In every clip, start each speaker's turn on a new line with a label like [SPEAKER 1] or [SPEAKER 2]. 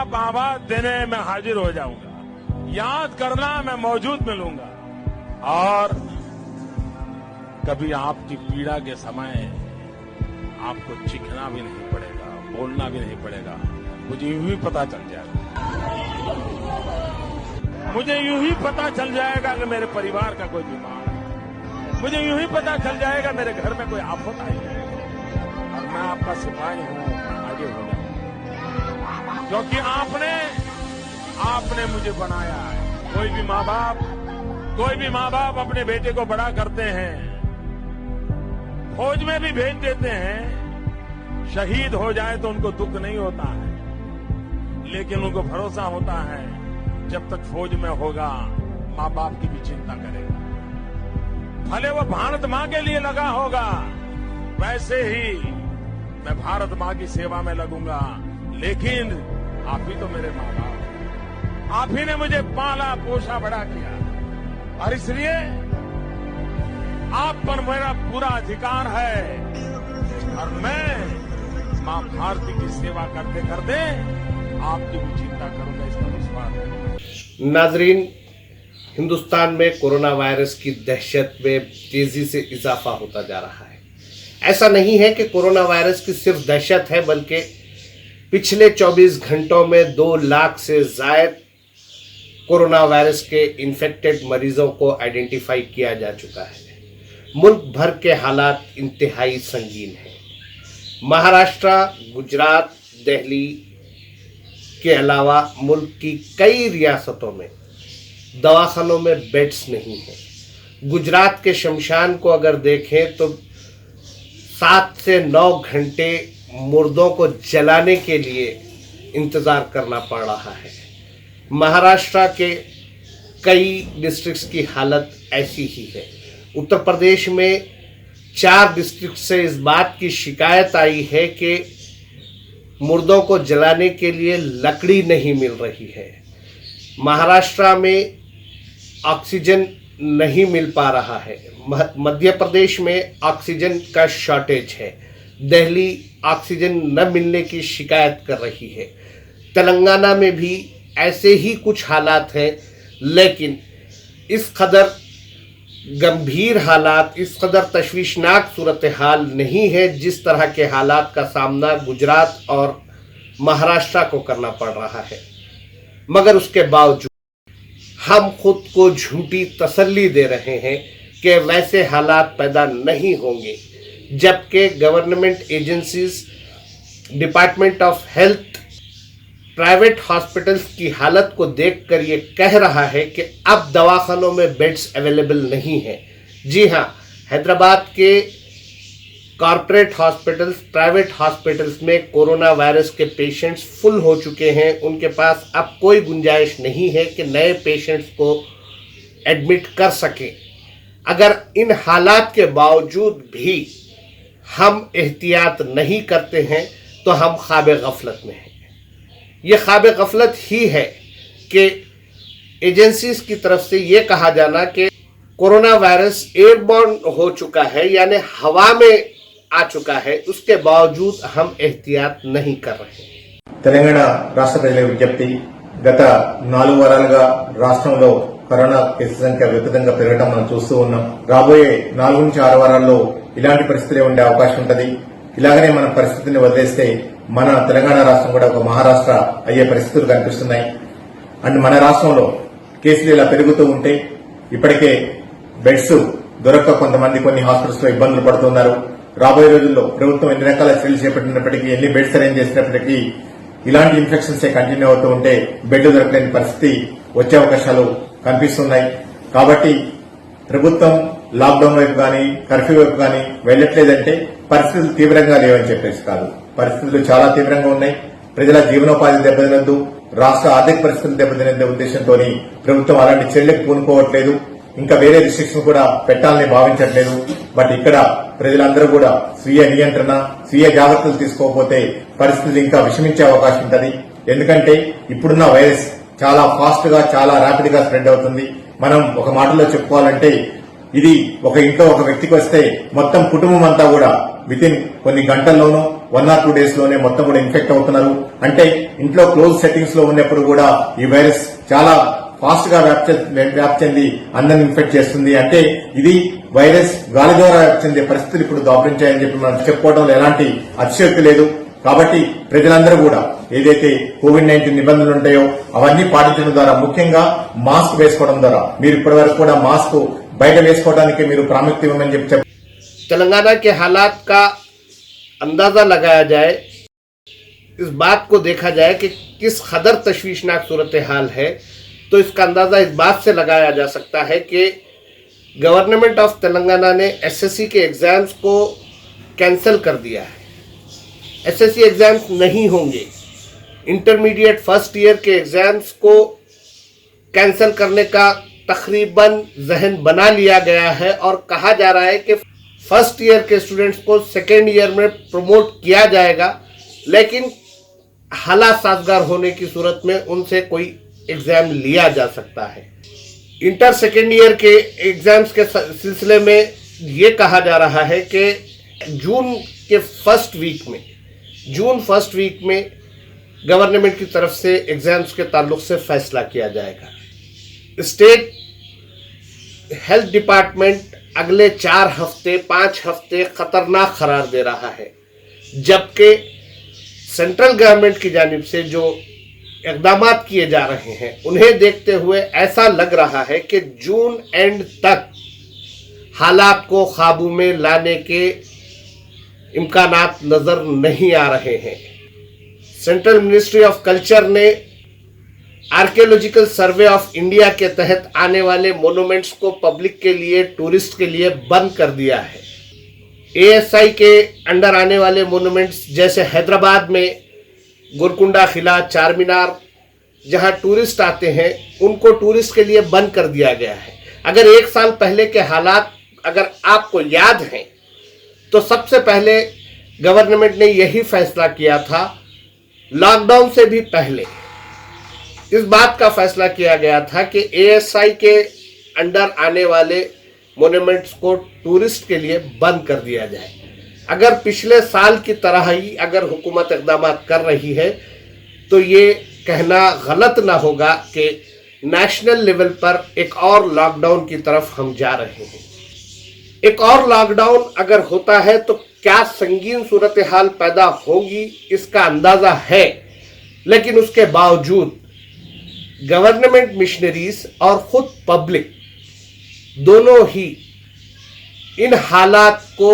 [SPEAKER 1] आप आवाज देने में हाजिर हो जाऊंगा, याद करना मैं मौजूद मिलूंगा और कभी आपकी पीड़ा के समय आपको चीखना भी नहीं पड़ेगा, बोलना भी नहीं पड़ेगा। मुझे यूं ही पता चल जाएगा, मुझे यूं ही पता चल जाएगा कि मेरे परिवार का कोई बीमार है, मुझे यूं ही पता चल जाएगा मेरे घर में कोई आफत आई है और मैं आपका सिपाही हूं, आगे हो जाऊं, क्योंकि आपने मुझे बनाया है। कोई भी माँ बाप अपने बेटे को बड़ा करते हैं, फौज में भी भेज देते हैं, शहीद हो जाए तो उनको दुख नहीं होता है, लेकिन उनको भरोसा होता है जब तक फौज में होगा माँ बाप की भी चिंता करेगा। भले वो भारत माँ के लिए लगा होगा, वैसे ही मैं भारत माँ की सेवा में लगूंगा, लेकिन आप ही तो मेरे माँ बाप, आप ही ने मुझे पाला पोसा बड़ा किया और इसलिए आप पर मेरा पूरा अधिकार है और मैं मां भारती की सेवा करते करते आपकी भी चिंता करूंगा, इसका विश्वास है।
[SPEAKER 2] नाजरीन, हिंदुस्तान में कोरोना वायरस की दहशत में तेजी से इजाफा होता जा रहा है। ऐसा नहीं है कि कोरोना वायरस की सिर्फ दहशत है, बल्कि पिछले 24 घंटों में 2 लाख से ज्यादा कोरोना वायरस के इन्फेक्टेड मरीजों को आइडेंटिफाई किया जा चुका है। मुल्क भर के हालात इंतहाई संगीन हैं। महाराष्ट्र, गुजरात, दिल्ली के अलावा मुल्क की कई रियासतों में दवाखानों में बेड्स नहीं हैं। गुजरात के शमशान को अगर देखें तो 7 से 9 घंटे मुर्दों को जलाने के लिए इंतज़ार करना पड़ रहा है। महाराष्ट्र के कई डिस्ट्रिक्ट्स की हालत ऐसी ही है। उत्तर प्रदेश में 4 डिस्ट्रिक्ट से इस बात की शिकायत आई है कि मुर्दों को जलाने के लिए लकड़ी नहीं मिल रही है। महाराष्ट्र में ऑक्सीजन नहीं मिल पा रहा है। मध्य प्रदेश में ऑक्सीजन का शॉर्टेज है। दिल्ली ऑक्सीजन न मिलने की शिकायत कर रही है। तेलंगाना में भी ऐसे ही कुछ हालात हैं, लेकिन इस कदर गंभीर हालात, इस कदर तशवीशनाक सूरत हाल नहीं है जिस तरह के हालात का सामना गुजरात और महाराष्ट्र को करना पड़ रहा है। मगर उसके बावजूद हम खुद को झूठी तसल्ली दे रहे हैं कि वैसे हालात पैदा नहीं होंगे, जबकि government agencies, department of health, private hospitals की हालत को देखकर ये कह रहा है कि अब दवाखानों में बेड्स अवेलेबल नहीं है। जी हाँ, हैदराबाद के कॉरपोरेट हॉस्पिटल्स, प्राइवेट हॉस्पिटल्स में कोरोना वायरस के पेशेंट्स फुल हो चुके हैं। उनके पास अब कोई गुंजाइश नहीं है कि नए पेशेंट्स को एडमिट कर सकें। अगर इन हालात के बावजूद भी हम एहतियात नहीं करते हैं तो हम ख्वाब गफलत में हैं। ये ख्वाब गफलत ही है कि एजेंसीज की तरफ से ये कहा जाना कि कोरोना वायरस एयरबॉर्न हो चुका है, यानी हवा में आ चुका है, उसके बावजूद हम एहतियात नहीं कर रहे हैं।
[SPEAKER 3] తెలంగాణ రాష్ట్ర ప్రజల విజ్ఞప్తి, గత 4 వారాలుగా రాష్ట్రంలో కరోనా కేసుల సంఖ్య విపరీతంగా పెరగడం మనం చూస్తూ ఉన్నాం. రాబోయే 4 నుంచి 6 వారాల్లో ఇలాంటి పరిస్థితులే ఉండే అవకాశం ఉంటది. ఇలాగనే మన పరిస్థితిని వదిలేస్తే మన తెలంగాణ రాష్ట్రం కూడా ఒక మహారాష్ట్ర అయ్యే పరిస్థితులు కనిపిస్తున్నాయి. అండ్ మన రాష్ట్రంలో కేసులు ఇలా పెరుగుతూ ఉంటే ఇప్పటికే బెడ్స్ దొరక్క కొంతమంది కొన్ని హాస్పిటల్స్ లో ఇబ్బందులు పడుతున్నారు. రాబోయే రోజుల్లో ప్రభుత్వం ఎన్ని రకాల చర్యలు చేపట్టినప్పటికీ, ఎన్ని బెడ్స్ అరేంజ్ చేసినప్పటికీ ఇలాంటి ఇన్ఫెక్షన్స్ కంటిన్యూ అవుతూ ఉంటే బెడ్ దొరకలేని పరిస్థితి వచ్చే అవకాశాలు కనిపిస్తున్నాయి. కాబట్టి ప్రభుత్వం లాక్డౌన్ వైపు కానీ, కర్ఫ్యూ వైపు కానీ వెళ్లట్లేదంటే పరిస్థితులు తీవ్రంగా లేవని చెప్పేసి కాదు. పరిస్థితులు చాలా తీవ్రంగా ఉన్నాయి. ప్రజల జీవనోపాధి దెబ్బతినద్దు, రాష్ట్ర ఆర్థిక పరిస్థితులు దెబ్బతినే ఉద్దేశంతో ప్రభుత్వం అలాంటి చర్యలకు పూనుకోవట్లేదు. ఇంకా వేరే రిస్ట్రిక్షన్ కూడా పెట్టాలని భావించట్లేదు. బట్ ఇక్కడ ప్రజలందరూ కూడా స్వీయ నియంత్రణ, స్వీయ జాగ్రత్తలు తీసుకోకపోతే పరిస్థితులు ఇంకా విషమించే అవకాశం ఉంటుంది. ఎందుకంటే ఇప్పుడున్న వైరస్ చాలా ఫాస్ట్ గా, చాలా ర్యాపిడ్ గా స్ప్రెడ్ అవుతుంది. మనం ఒక మాటలో చెప్పుకోవాలంటే ఇది ఒక ఇంట్లో ఒక వ్యక్తికి వస్తే మొత్తం కుటుంబం అంతా కూడా వితిన్ కొన్ని గంటల్లోనూ 1 or 2 days లోనే మొత్తం కూడా ఇన్ఫెక్ట్ అవుతున్నారు. అంటే ఇంట్లో క్లోజ్ సెట్టింగ్స్ లో ఉన్నప్పుడు కూడా ఈ వైరస్ చాలా ఫాస్ట్ గా వ్యాప్తి చెంది అందరిని ఇన్ఫెక్ట్ చేస్తుంది. అంటే ఇది వైరస్ గాలి ద్వారా వ్యాప్తి చెందే పరిస్థితులు ఇప్పుడు దాపురించాయని చెప్పి మనం చెప్పుకోవడంలో ఎలాంటి అతిశయోక్తి లేదు. కాబట్టి ప్రజలందరూ కూడా ఏదైతే కోవిడ్-19 నిబంధనలు ఉంటాయో అవన్నీ పాటించడం ద్వారా, ముఖ్యంగా మాస్క్ వేసుకోవడం ద్వారా, మీరు ఇప్పటి వరకు కూడా మాస్క్ బయట వేసుకోవడానికి మీరు ప్రాముఖ్యత ఇవ్వమని చెప్పి
[SPEAKER 2] तेलंगाना के हालात का अंदाजा लगाया जाए, इस बात को देखा जाए कि किस कदर तशवीशनाक सूरत हाल है, तो इसका अंदाजा इस बात से लगाया जा सकता है कि गवर्नमेंट ऑफ तेलंगाना ने एसएससी के एग्जाम्स को कैंसिल कर दिया है। एसएससी एग्जाम्स नहीं होंगे। इंटरमीडिएट फर्स्ट ईयर के एग्जाम्स को कैंसिल करने का तकरीबन जहन बना लिया गया है और कहा जा रहा है कि फर्स्ट ईयर के स्टूडेंट्स को सेकेंड ईयर में प्रमोट किया जाएगा, लेकिन हालात साजगार होने की सूरत में उनसे कोई एग्जाम लिया जा सकता है। इंटर सेकेंड ईयर के एग्जाम्स के सिलसिले में ये कहा जा रहा है कि जून फर्स्ट वीक में गवर्नमेंट की तरफ से एग्जाम्स के ताल्लुक से फैसला किया जाएगा। स्टेट हेल्थ डिपार्टमेंट अगले 5 हफ्ते खतरनाक करार दे रहा है, जबकि सेंट्रल गवर्नमेंट की जानिब से जो इक़दाम किए जा रहे हैं उन्हें देखते हुए ऐसा लग रहा है कि जून एंड तक हालात को काबू में लाने के इम्कानात नजर नहीं आ रहे हैं। सेंट्रल मिनिस्ट्री ऑफ कल्चर ने आर्कियोलॉजिकल सर्वे ऑफ इंडिया के तहत आने वाले मोनूमेंट्स को पब्लिक के लिए, टूरिस्ट के लिए बंद कर दिया है। एएसआई के अंडर आने वाले मोनूमेंट्स जैसे हैदराबाद में गोलकुंडा किला, चार मीनार, जहां टूरिस्ट आते हैं, उनको टूरिस्ट के लिए बंद कर दिया गया है। अगर 1 साल पहले के हालात अगर आपको याद हैं, तो सबसे पहले गवर्नमेंट ने यही फैसला किया था। लॉकडाउन से भी पहले इस बात का फैसला किया गया था कि एएसआई के अंडर आने वाले मोन्यूमेंट्स को टूरिस्ट के लिए बंद कर दिया जाए। अगर पिछले साल की तरह ही अगर हुकूमत इक़दाम कर रही है, तो ये कहना गलत ना होगा कि नेशनल लेवल पर एक और लॉकडाउन की तरफ हम जा रहे हैं। एक और लॉकडाउन अगर होता है तो क्या संगीन सूरत हाल पैदा होगी, इसका अंदाजा है। लेकिन उसके बावजूद गवर्नमेंट मिशनरीज और खुद पब्लिक दोनों ही इन हालात को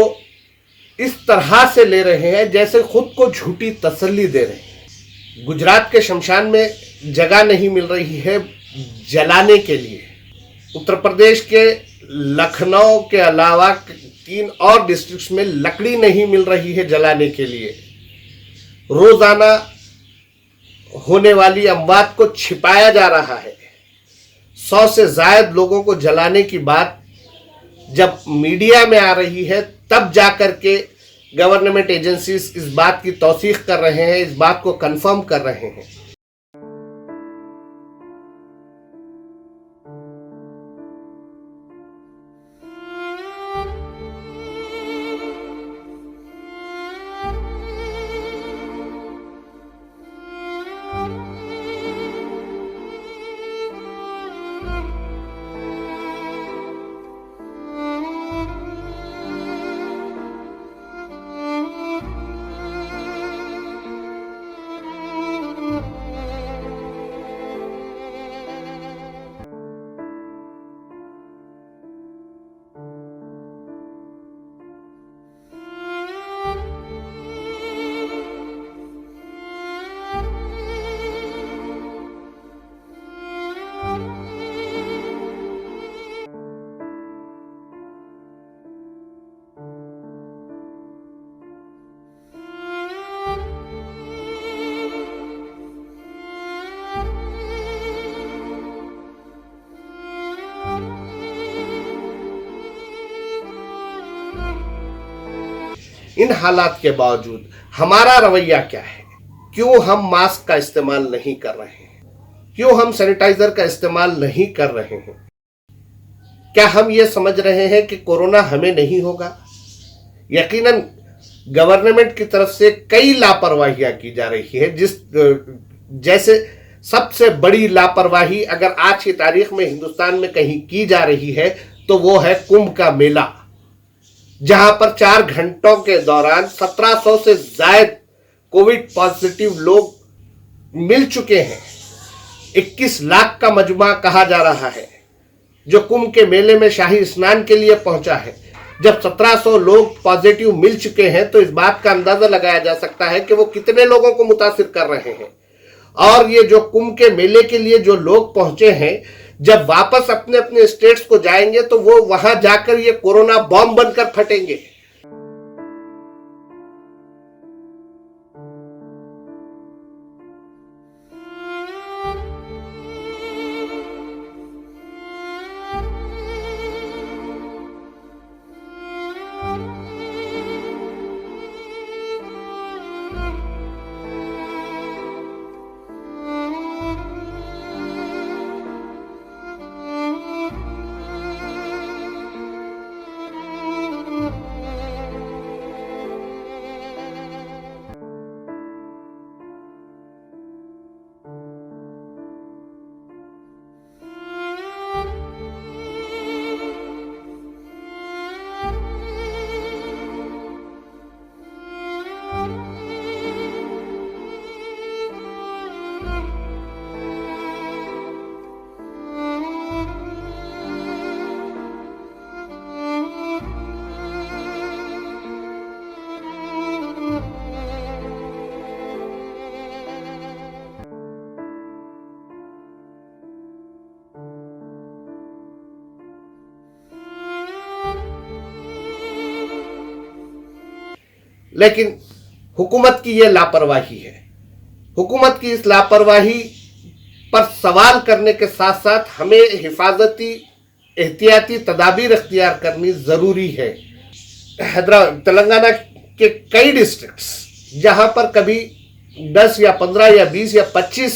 [SPEAKER 2] इस तरह से ले रहे हैं जैसे खुद को झूठी तसल्ली दे रहे हैं। गुजरात के शमशान में जगह नहीं मिल रही है जलाने के लिए। उत्तर प्रदेश के लखनऊ के अलावा 3 और डिस्ट्रिक्ट्स में लकड़ी नहीं मिल रही है जलाने के लिए। रोजाना होने वाली अमवात को छिपाया जा रहा है। 100 से ज्यादा लोगों को जलाने की बात जब मीडिया में आ रही है, तब जाकर के गवर्नमेंट एजेंसीज इस बात की तौसीक कर रहे हैं, इस बात को कंफर्म कर रहे हैं। इन हालात के बावजूद हमारा रवैया क्या है? क्यों हम मास्क का इस्तेमाल नहीं कर रहे हैं? क्यों हम सैनिटाइजर का इस्तेमाल नहीं कर रहे हैं? क्या हम ये समझ रहे हैं कि कोरोना हमें नहीं होगा? यकीनन गवर्नमेंट की तरफ से कई लापरवाहियां की जा रही है। जैसे सबसे बड़ी लापरवाही अगर आज की तारीख में हिंदुस्तान में कहीं की जा रही है तो वो है कुंभ का मेला, जहां पर 4 घंटों के दौरान 1700 से ज्यादा कोविड पॉजिटिव लोग मिल चुके हैं। 21 लाख का मजमा कहा जा रहा है जो कुंभ के मेले में शाही स्नान के लिए पहुंचा है। जब 1700 लोग पॉजिटिव मिल चुके हैं तो इस बात का अंदाजा लगाया जा सकता है कि वो कितने लोगों को मुतासिर कर रहे हैं। और ये जो कुंभ के मेले के लिए जो लोग पहुंचे हैं, जब वापस अपने अपने स्टेट्स को जाएंगे तो वो वहां जाकर ये कोरोना बॉम्ब बनकर फटेंगे। लेकिन हुकूमत की यह लापरवाही है। हुकूमत की इस लापरवाही पर सवाल करने के साथ साथ हमें हिफाजती एहतियाती तदाबीर अख्तियार करनी जरूरी है। तेलंगाना के कई डिस्ट्रिक्ट्स जहां पर कभी 10 या 15 या 20 या 25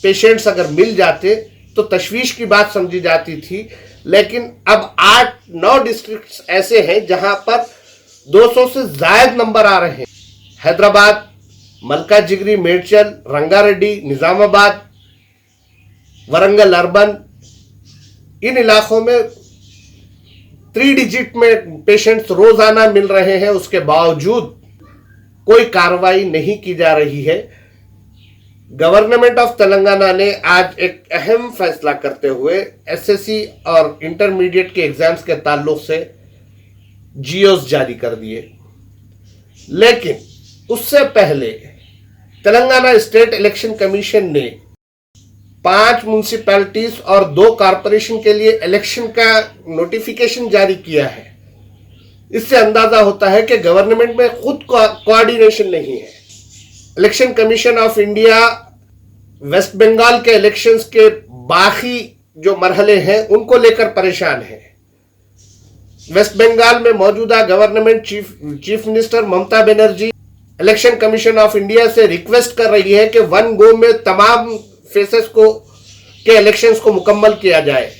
[SPEAKER 2] पेशेंट्स अगर मिल जाते तो तशवीश की बात समझी जाती थी, लेकिन अब 8-9 डिस्ट्रिक्ट्स ऐसे हैं जहां पर 200 से ज्यादा नंबर आ रहे हैं। हैदराबाद, मलकाजिगिरी, मेडचल, रंगारेड्डी, निजामाबाद, वरंगल अर्बन, इन इलाकों में 3 डिजिट में पेशेंट्स रोजाना मिल रहे हैं। उसके बावजूद कोई कार्रवाई नहीं की जा रही है। गवर्नमेंट ऑफ तेलंगाना ने आज एक अहम फैसला करते हुए एसएससी और इंटरमीडिएट के एग्जाम्स के ताल्लुक से जीओस जारी कर दिए, लेकिन उससे पहले तेलंगाना स्टेट इलेक्शन कमीशन ने 5 म्युनिसिपैलिटीज और 2 कॉरपोरेशन के लिए इलेक्शन का नोटिफिकेशन जारी किया है। इससे अंदाजा होता है कि गवर्नमेंट में खुद कोऑर्डिनेशन नहीं है। Election commission of India West Bengal के इलेक्शंस के बाकी जो मरहले हैं उनको लेकर परेशान है। वेस्ट बंगाल में मौजूदा government chief minister Mamata Banerjee election commission of India से रिक्वेस्ट कर रही है कि 1 गो में तमाम फेसेस के इलेक्शंस को मुकम्मल किया जाए।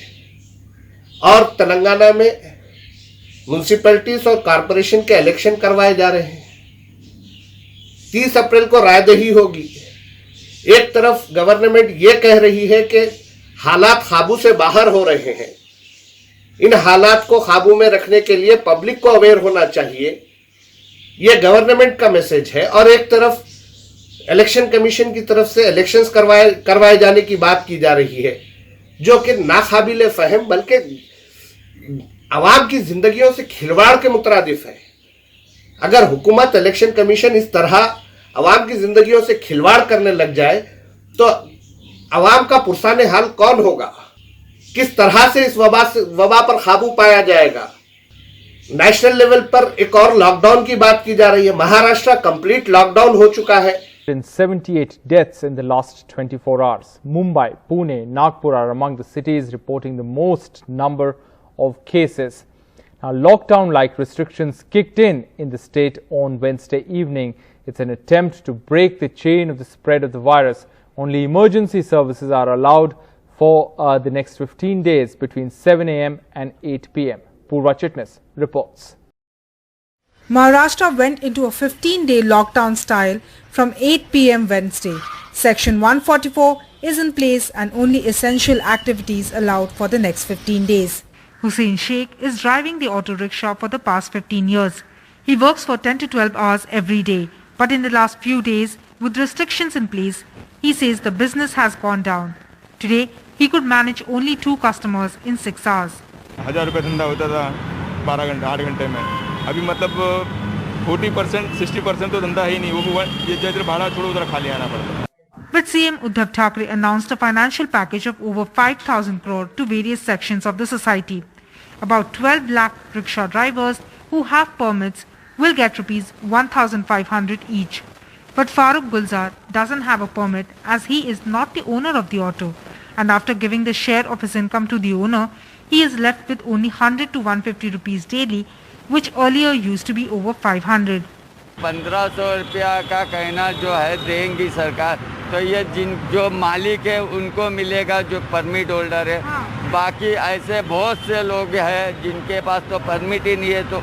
[SPEAKER 2] और तेलंगाना में म्युनिसिपैलिटीज और कॉरपोरेशन के इलेक्शन करवाए जा रहे हैं। 30 अप्रैल को रायदही होगी। एक तरफ गवर्नमेंट ये कह रही है कि हालात काबू से बाहर हो रहे हैं, इन हालात को काबू में रखने के लिए पब्लिक को अवेयर होना चाहिए, यह गवर्नमेंट का मैसेज है। और एक तरफ इलेक्शन कमीशन की तरफ से इलेक्शंस करवाए जाने की बात की जा रही है, जो कि नाकाबिले फहम बल्कि आवाम की जिंदगियों से खिलवाड़ के मुतरादिफ है। अगर हुकूमत, इलेक्शन कमीशन इस तरह आवाम की जिंदगियों से खिलवाड़ करने लग जाए तो आवाम का पुरसाने हाल कौन होगा? किस तरह से इस वबा पर काबू पाया जाएगा? नेशनल लेवल पर एक और लॉकडाउन की बात की जा रही है। महाराष्ट्र कंप्लीट लॉकडाउन हो चुका है।
[SPEAKER 4] 78 deaths in the last 24 hours. Mumbai, Pune, Nagpur are among the cities reporting the most number of cases. Now, lockdown-like restrictions kicked in the state on Wednesday evening. It's an attempt to break the chain of the spread of the virus. Only emergency services are allowed for the next 15 days between 7 a.m. and 8 p.m. Purva Chitnis reports.
[SPEAKER 5] Maharashtra went into a 15-day lockdown style from 8 p.m. Wednesday. Section 144 is in place and only essential activities allowed for the next 15 days. Hussain Sheikh is driving the auto rickshaw for the past 15 years. He works for 10 to 12 hours every day. But in the last few days, with restrictions in place, he says the business has gone down. Today, he could manage only 2 customers in 6 hours.
[SPEAKER 6] 1000 रुपये धंधा होता था 12 घंटे 8 घंटे में, अभी मतलब 40% 60% तो धंधा ही नहीं, वो ये जिधर भाड़ा छोड़ो उधर खाली आना पड़ता है.
[SPEAKER 5] But CM Uddhav Thackeray announced a financial package of over 5,000 crore to various sections of the society. About 12 lakh rickshaw drivers who have permits will get rupees 1,500 each. But Farooq Gulzar doesn't have a permit as he is not the owner of the auto. And after giving the share of his income to the owner, he is left with only 100 to 150 rupees daily, which earlier used to be over 500.
[SPEAKER 7] 1500 रुपया का कहना जो है देंगी सरकार, तो ये जो मालिक है उनको मिलेगा, जो परमिट होल्डर है. बाकी ऐसे बहुत से लोग हैं जिनके पास तो परमिट ही नहीं है, तो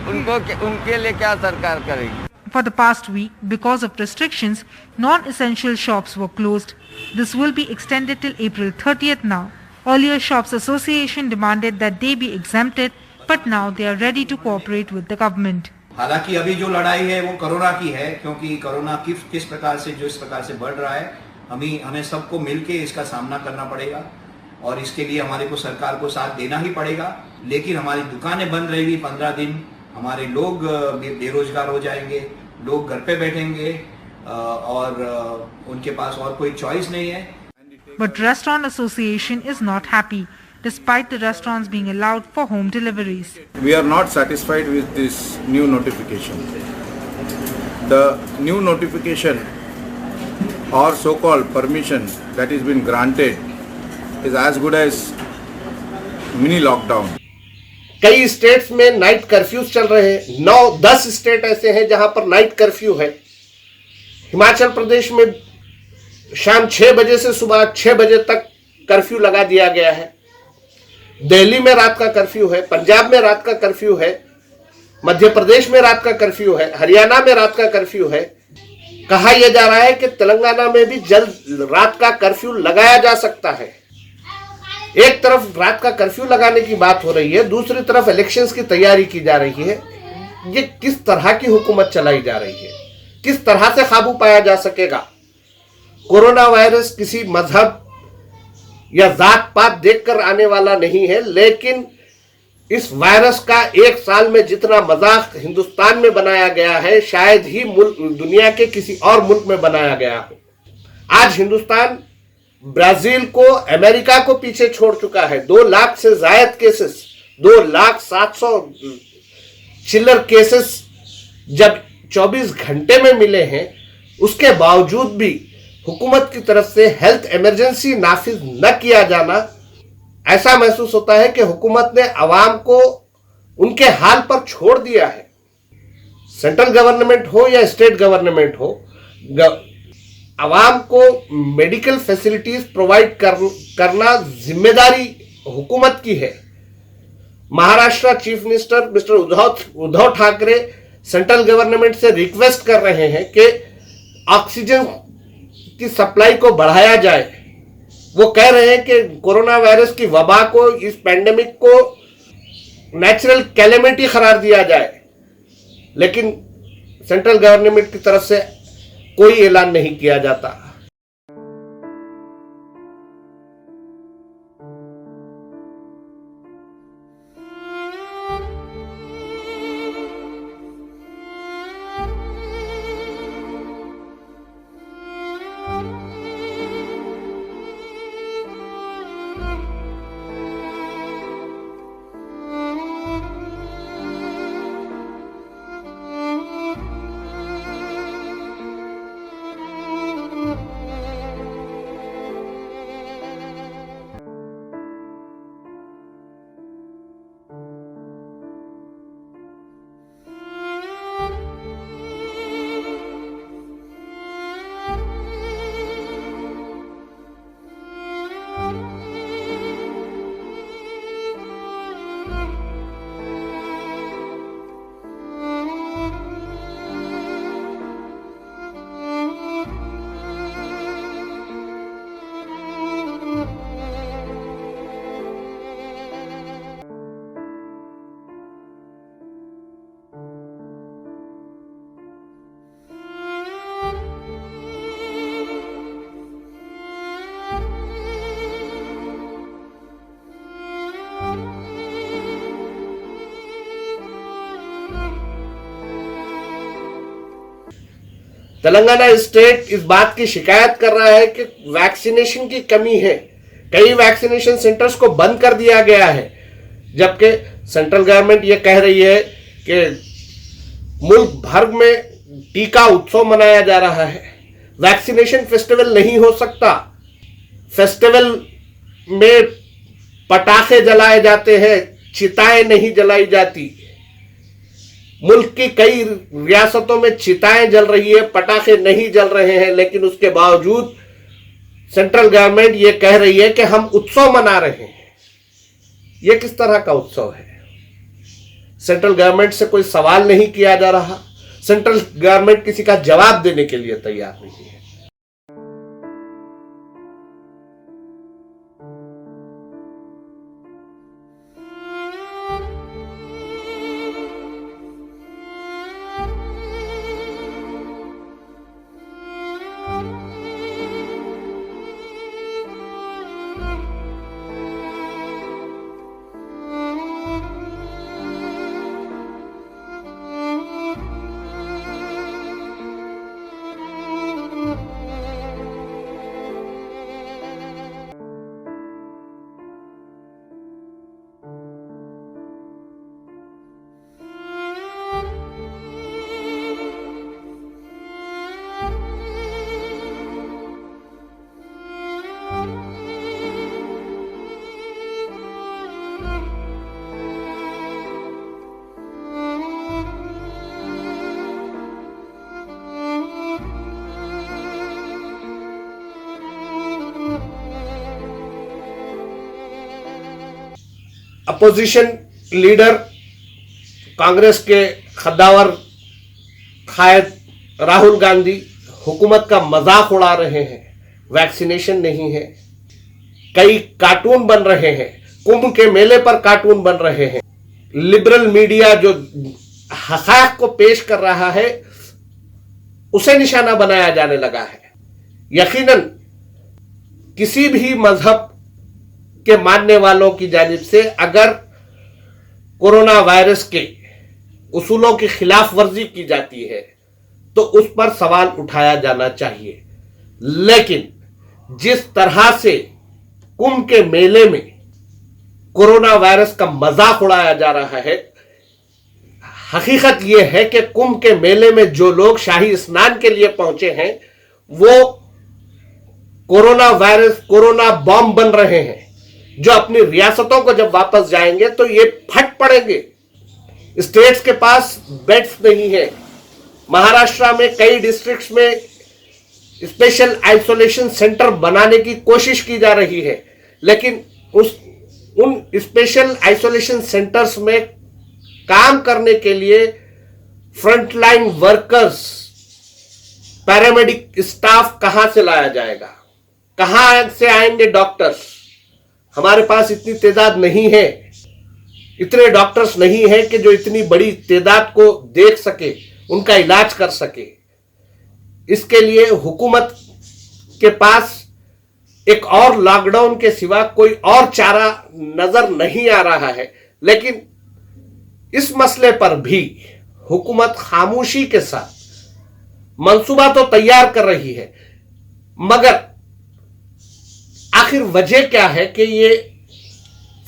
[SPEAKER 7] उनके लिए क्या सरकार करेगी.
[SPEAKER 5] For the past week, because of restrictions, non-essential shops were closed. This will be extended till April 30th now. Earlier, Shops Association demanded that they be exempted, but now they are ready to cooperate with the government.
[SPEAKER 8] हालांकि अभी जो लड़ाई है वो corona की है, क्योंकि corona किस प्रकार से जो इस प्रकार से बढ़ रहा है, हमें सबको मिलके इसका सामना करना पड़ेगा और इसके लिए हमारे को सरकार को साथ देना ही पड़ेगा. लेकिन हमारी दुकानें बंद रहेगी 15 दिन, हमारे लोग बेरोजगार हो जाएंगे, लोग घर पे बैठेंगे और उनके पास और कोई चॉइस नहीं है.
[SPEAKER 5] But Restaurant Association is not happy, despite the restaurants being allowed for home deliveries.
[SPEAKER 9] We are not satisfied with this new notification. The new notification or so-called permission that has been granted is as good as mini lockdown.
[SPEAKER 2] कई states में night curfews चल रहे हैं. 9-10 state ऐसे हैं जहां पर night curfew है. हिमाचल प्रदेश में शाम 6 बजे से सुबह 6 बजे तक कर्फ्यू लगा दिया गया है. दिल्ली में रात का कर्फ्यू है, पंजाब में रात का कर्फ्यू है, मध्य प्रदेश में रात का कर्फ्यू है, हरियाणा में रात का कर्फ्यू है. कहा यह जा रहा है कि तेलंगाना में भी जल्द रात का कर्फ्यू लगाया जा सकता है. एक तरफ रात का कर्फ्यू लगाने की बात हो रही है, दूसरी तरफ इलेक्शंस की तैयारी की जा रही है. ये किस तरह की हुकूमत चलाई जा रही है, किस तरह से काबू पाया जा सकेगा? कोरोना वायरस किसी मजहब या जात पात देखकर आने वाला नहीं है, लेकिन इस वायरस का एक साल में जितना मजाक हिंदुस्तान में बनाया गया है, शायद ही दुनिया के किसी और मुल्क में बनाया गया हो. आज हिंदुस्तान ब्राजील को, अमेरिका को पीछे छोड़ चुका है. 2 लाख से ज्यादा केसेस, 2,07,000 चिल्लर केसेस जब 24 घंटे में मिले हैं, उसके बावजूद भी हुकूमत की तरफ से हेल्थ इमरजेंसी नाफिज न किया जाना, ऐसा महसूस होता है कि हुकूमत ने अवाम को उनके हाल पर छोड़ दिया है. सेंट्रल गवर्नमेंट हो या स्टेट गवर्नमेंट हो, अवाम को मेडिकल फैसिलिटीज प्रोवाइड करना जिम्मेदारी हुकूमत की है. Maharashtra chief minister mister Uddhav Thackeray central government से रिक्वेस्ट कर रहे हैं कि ऑक्सीजन की सप्लाई को बढ़ाया जाए. वो कह रहे हैं कि कोरोना वायरस की वबा को, इस पैंडेमिक को नेचुरल कैलेमिटी करार दिया जाए, लेकिन सेंट्रल गवर्नमेंट की तरफ से कोई ऐलान नहीं किया जाता.
[SPEAKER 10] Thank you.
[SPEAKER 2] तेलंगाना स्टेट इस बात की शिकायत कर रहा है कि वैक्सीनेशन की कमी है। कई वैक्सीनेशन सेंटर्स को बंद कर दिया गया है, जबकि सेंट्रल गवर्नमेंट ये कह रही है कि मुल्क भर में टीका उत्सव मनाया जा रहा है। वैक्सीनेशन फेस्टिवल नहीं हो सकता। फेस्टिवल में पटाखे जलाए जाते हैं, चिताएं नहीं जलाई जाती। मुल्क की कई रियासतों में चिताएं जल रही है, पटाखे नहीं जल रहे हैं, लेकिन उसके बावजूद सेंट्रल गवर्नमेंट ये कह रही है कि हम उत्सव मना रहे हैं। ये किस तरह का उत्सव है? सेंट्रल गवर्नमेंट से कोई सवाल नहीं किया जा रहा। सेंट्रल गवर्नमेंट किसी का जवाब देने के लिए तैयार नहीं है। अपोजिशन लीडर कांग्रेस के खद्दावर कायद राहुल गांधी हुकूमत का मजाक उड़ा रहे हैं। वैक्सीनेशन नहीं है, कई कार्टून बन रहे हैं, कुंभ के मेले पर कार्टून बन रहे हैं। लिबरल मीडिया जो हक़ाइक़ को पेश कर रहा है उसे निशाना बनाया जाने लगा है। यकीनन किसी भी मजहब के मानने वालों की जानिब से अगर कोरोना वायरस के उसूलों की खिलाफ वर्जी की जाती है तो उस पर सवाल उठाया जाना चाहिए, लेकिन जिस तरह से कुंभ के मेले में कोरोना वायरस का मजाक उड़ाया जा रहा है, हकीकत यह है कि कुंभ के मेले में जो लोग शाही स्नान के लिए पहुंचे हैं वो कोरोना वायरस, कोरोना बॉम्ब बन रहे हैं, जो अपनी रियासतों को जब वापस जाएंगे तो ये फट पड़ेंगे। स्टेट्स के पास बेड्स नहीं है। महाराष्ट्र में कई डिस्ट्रिक्ट्स में स्पेशल आइसोलेशन सेंटर बनाने की कोशिश की जा रही है, लेकिन उन स्पेशल आइसोलेशन सेंटर्स में काम करने के लिए फ्रंटलाइन वर्कर्स, पैरामेडिक स्टाफ कहां से लाया जाएगा? कहां से आएंगे डॉक्टर्स? हमारे पास इतनी तादाद नहीं है, इतने डॉक्टर्स नहीं है कि जो इतनी बड़ी तादाद को देख सके, उनका इलाज कर सके। इसके लिए हुकूमत के पास एक और लॉकडाउन के सिवा कोई और चारा नजर नहीं आ रहा है। लेकिन इस मसले पर भी हुकूमत खामोशी के साथ मंसूबा तो तैयार कर रही है, मगर आखिर वजह क्या है कि ये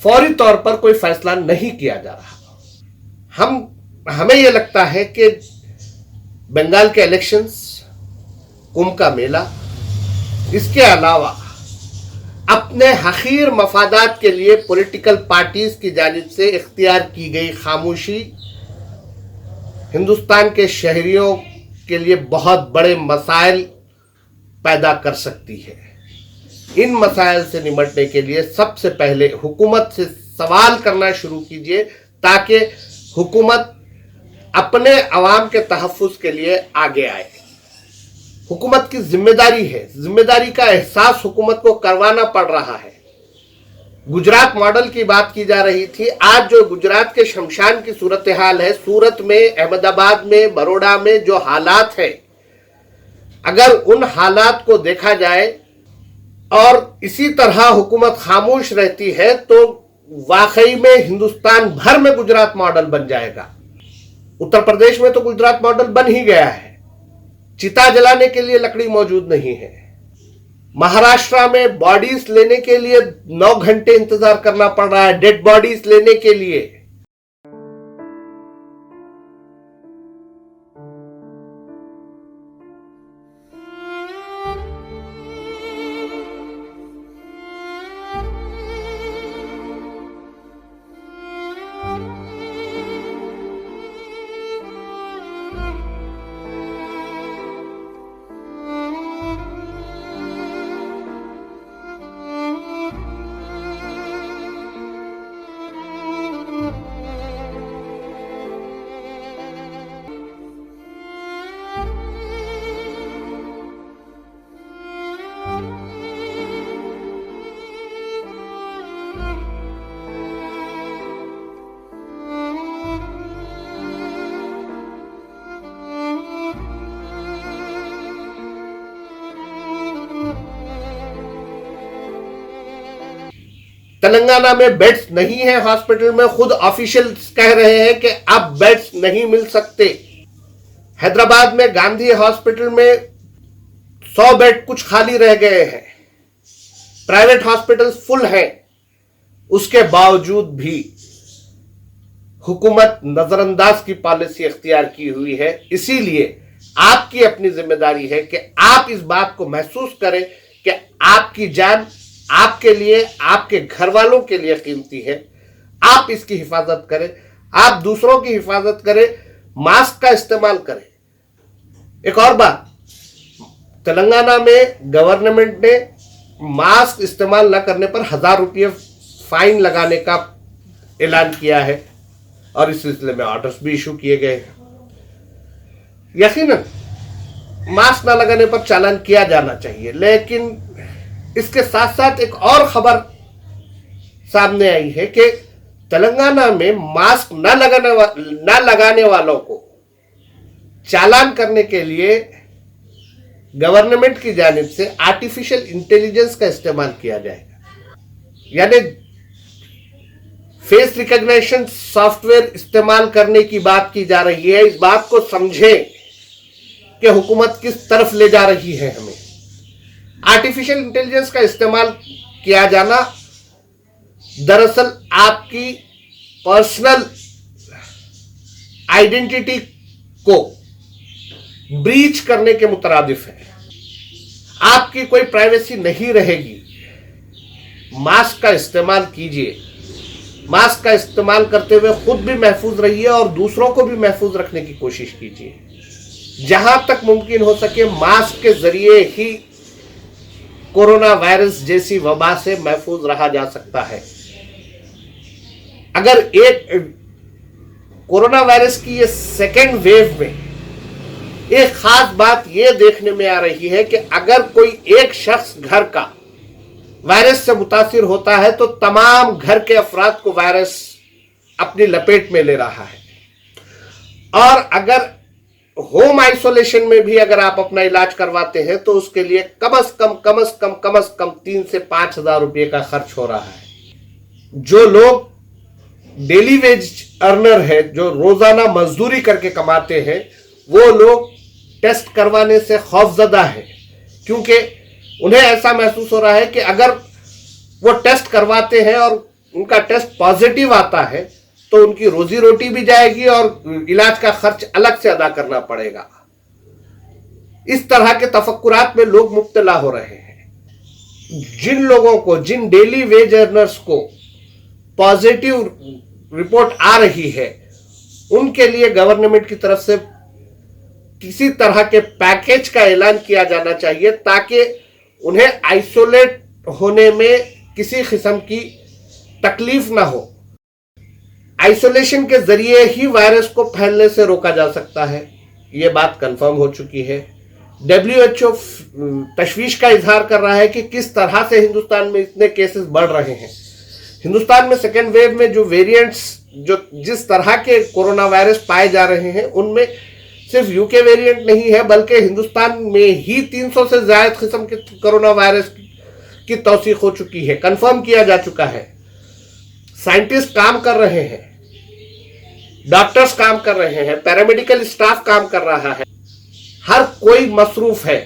[SPEAKER 2] फौरी तौर पर कोई फैसला नहीं किया जा रहा? हमें यह लगता है कि बंगाल के इलेक्शंस, कुंभ का मेला, इसके अलावा अपने हकीर मफादात के लिए पॉलिटिकल पार्टीज की जानिब से इख्तियार की गई खामोशी हिंदुस्तान के शहरियों के लिए बहुत बड़े मसाइल पैदा कर सकती है। इन मसाइल से निपटने के लिए सबसे पहले हुकूमत से सवाल करना शुरू कीजिए, ताकि हुकूमत अपने अवाम के तहफ़्फ़ुज़ के लिए आगे आए। हुकूमत की जिम्मेदारी है, जिम्मेदारी का एहसास हुकूमत को करवाना पड़ रहा है। गुजरात मॉडल की बात की जा रही थी। आज जो गुजरात के शमशान की सूरत हाल है, सूरत में, अहमदाबाद में, बड़ौदा में जो हालात है, अगर उन हालात को देखा जाए और इसी तरह हुकूमत खामोश रहती है तो वाकई में हिंदुस्तान भर में गुजरात मॉडल बन जाएगा। उत्तर प्रदेश में तो गुजरात मॉडल बन ही गया है। चिता जलाने के लिए लकड़ी मौजूद नहीं है। महाराष्ट्र में बॉडीज लेने के लिए 9 घंटे इंतजार करना पड़ रहा है, डेड बॉडीज लेने के लिए। तेलंगाना में बेड्स नहीं है हॉस्पिटल में, खुद ऑफिशियल्स कह रहे हैं कि अब बेड्स नहीं मिल सकते। हैदराबाद में गांधी हॉस्पिटल में 100 बेड कुछ खाली रह गए हैं, प्राइवेट हॉस्पिटल्स फुल हैं। उसके बावजूद भी हुकूमत नजरअंदाज की पॉलिसी अख्तियार की हुई है। इसीलिए आपकी अपनी जिम्मेदारी है कि आप इस बात को महसूस करें कि आपकी जान आपके लिए, आपके घर वालों के लिए कीमती है। आप इसकी हिफाजत करें, आप दूसरों की हिफाजत करें, मास्क का इस्तेमाल करें। एक और बात, तेलंगाना में गवर्नमेंट ने मास्क इस्तेमाल न करने पर 1000 रुपये फाइन लगाने का ऐलान किया है और इस सिलसिले में ऑर्डर्स भी इशू किए गए हैं। यकीनन मास्क न लगाने पर चालान किया जाना चाहिए, लेकिन इसके साथ साथ एक और खबर सामने आई है कि तेलंगाना में मास्क न लगाने वालों को चालान करने के लिए गवर्नमेंट की जानिब से आर्टिफिशियल इंटेलिजेंस का इस्तेमाल किया जाएगा। यानी फेस रिकॉग्निशन सॉफ्टवेयर इस्तेमाल करने की बात की जा रही है। इस बात को समझें कि हुकूमत किस तरफ ले जा रही है हमें। आर्टिफिशियल इंटेलिजेंस का इस्तेमाल किया जाना दरअसल आपकी पर्सनल आइडेंटिटी को ब्रीच करने के मुतरादिफ है। आपकी कोई प्राइवेसी नहीं रहेगी। मास्क का इस्तेमाल कीजिए, मास्क का इस्तेमाल करते हुए खुद भी महफूज रहिए और दूसरों को भी महफूज रखने की कोशिश कीजिए। जहां तक मुमकिन हो सके मास्क के जरिए ही कोरोना वायरस जैसी वबा से महफूज रहा जा सकता है। अगर एक कोरोना वायरस की ये सेकेंड वेव में एक खास बात यह देखने में आ रही है कि अगर कोई एक शख्स घर का वायरस से मुतासिर होता है तो तमाम घर के अफराद को वायरस अपनी लपेट में ले रहा है। और अगर होम आइसोलेशन में भी अगर आप अपना इलाज करवाते हैं तो उसके लिए कम से कम 3 से 5 हजार रुपये का खर्च हो रहा है। जो लोग डेली वेज अर्नर है, जो रोजाना मजदूरी करके कमाते हैं, वो लोग टेस्ट करवाने से खौफजदा है, क्योंकि उन्हें ऐसा महसूस हो रहा है कि अगर वो टेस्ट करवाते हैं और उनका टेस्ट पॉजिटिव आता है तो उनकी रोजी रोटी भी जाएगी और इलाज का खर्च अलग से अदा करना पड़ेगा। इस तरह के तफक्कुरात में लोग मुब्तला हो रहे हैं। जिन लोगों को, जिन डेली वेज अर्नर्स को पॉजिटिव रिपोर्ट आ रही है, उनके लिए गवर्नमेंट की तरफ से किसी तरह के पैकेज का ऐलान किया जाना चाहिए ताकि उन्हें आइसोलेट होने में किसी किस्म की तकलीफ ना हो। आइसोलेशन के जरिए ही वायरस को फैलने से रोका जा सकता है, यह बात कंफर्म हो चुकी है। WHO तशवीश का इजहार कर रहा है कि किस तरह से हिंदुस्तान में इतने केसेस बढ़ रहे हैं। हिंदुस्तान में सेकेंड वेव में जो वेरिएंट्स, जो जिस तरह के कोरोना वायरस पाए जा रहे हैं, उनमें सिर्फ यूके वेरिएंट नहीं है, बल्कि हिंदुस्तान में ही 300 से ज्यादा किस्म के कोरोना वायरस की तौसीक हो चुकी है, कंफर्म किया जा चुका है। साइंटिस्ट काम कर रहे हैं, डॉक्टर्स काम कर रहे हैं, पैरामेडिकल स्टाफ काम कर रहा है। हर कोई मसरूफ है,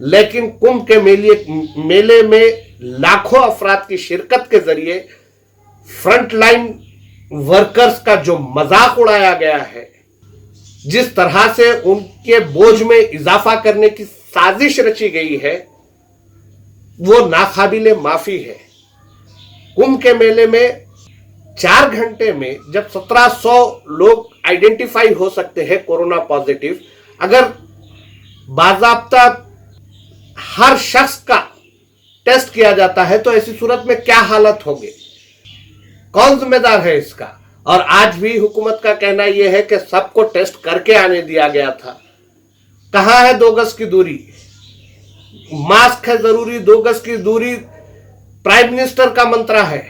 [SPEAKER 2] लेकिन कुंभ के मेले में लाखों अफराद की शिरकत के जरिए फ्रंटलाइन वर्कर्स का जो मजाक उड़ाया गया है, जिस तरह से उनके बोझ में इजाफा करने की साजिश रची गई है, वो नाकाबिले माफी है। कुंभ के मेले में 4 घंटे में जब 1700 लोग आइडेंटिफाई हो सकते हैं कोरोना पॉजिटिव, अगर बाजाब्ता हर शख्स का टेस्ट किया जाता है तो ऐसी सूरत में क्या हालत होगी? कौन जिम्मेदार है इसका? और आज भी हुकूमत का कहना यह है कि सबको टेस्ट करके आने दिया गया था। कहां है 2 गज की दूरी? मास्क है जरूरी, 2 गज की दूरी प्राइम मिनिस्टर का मंत्रा है,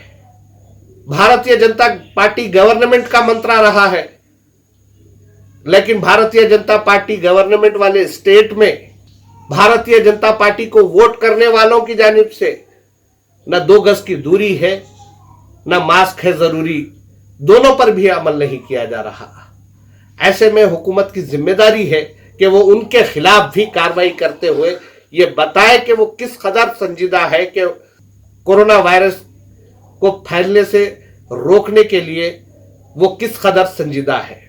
[SPEAKER 2] भारतीय जनता पार्टी गवर्नमेंट का मंत्रा रहा है। लेकिन भारतीय जनता पार्टी गवर्नमेंट वाले स्टेट में भारतीय जनता पार्टी को वोट करने वालों की जानिब से न 2 गज की दूरी है, न मास्क है जरूरी, दोनों पर भी अमल नहीं किया जा रहा। ऐसे में हुकूमत की जिम्मेदारी है कि वो उनके खिलाफ भी कार्रवाई करते हुए ये बताए कि वो किस कदर संजीदा है, कि कोरोना वायरस को फैलने से रोकने के लिए वो किस कदर संजीदा है।